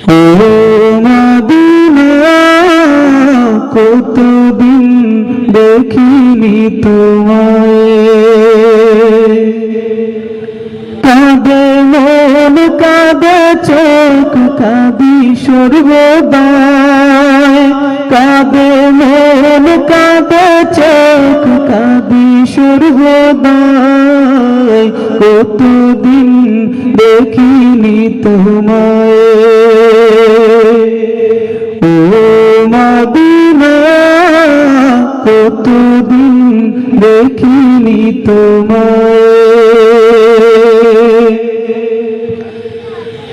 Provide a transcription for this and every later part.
ও Medina কতদিন দেখিনি তোমায়, কাঁদে মন কাঁদে চোখ কাঁদি সর্বদাই, কাঁদে মন কাঁদে চোখ কাঁদি সর্বদাই, কতদিন দেখিনি তোমায়। ও মদিনা কতদিন দেখিনি তোমায়,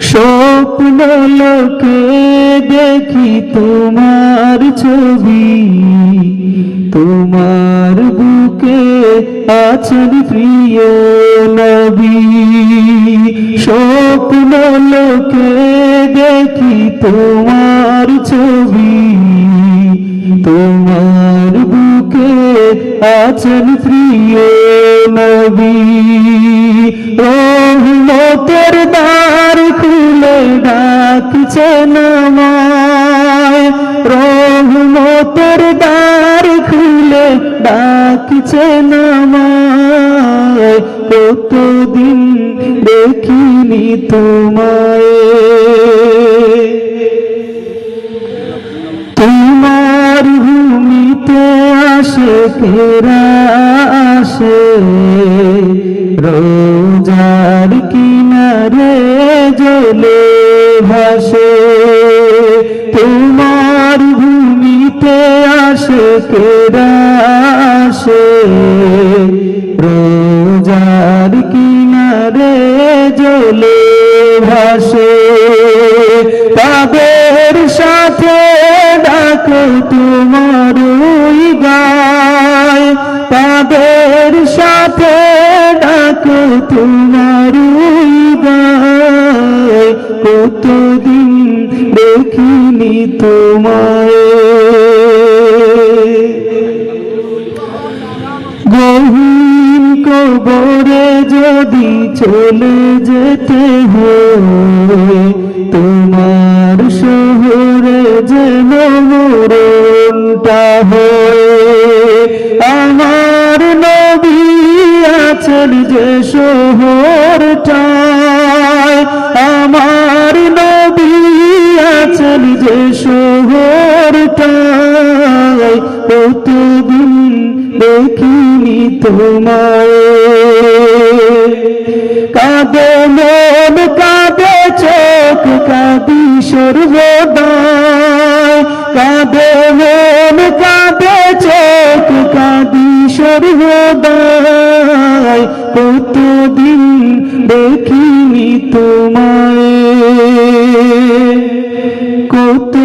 স্বপ্ন লোকে দেখি তোমার ছবি, তোমার বুকে আছেন প্রিয় নবী। স্বপ্ন লোকে দেখি তোমার ছবি, তোমার বুকে আছেন প্রিয় নবী। রহমতের দ্বার খুলে ডাকছেন আমায়, রহমতের দ্বার খুলে ডাকছেন আমায়, কতদিন দেখিনি তোমায়। তোমার ভূমিতে আশিকেরা আসে, রোজার কিনারে জলে ভাসে। তোমার ভূমিতে আশিকেরা আসে, রোজার কিনারে জলে ভাসে। তাদের সাথে ডাকো তোমার ওই গায়, তাদের সাথে ডাকো তোমার ওই গায়, কতদিন দেখিনি তোমায়। গহীন কবরে যদি চলে যেতে হয়, তোমার শহরে যেন মরণটা হয়। আমার নবী আছেন যে শহরটায়, আমার নবী আছেন যে শহরটায়, কতদিন দেখিনি তোমায়। কাঁদে মন কাঁদে চোখ কাঁদি সর্বদাই, কাঁদে মন কাঁদে চোখ কাঁদি সর্বদাই, কতদিন দেখিনি তোমায়। কত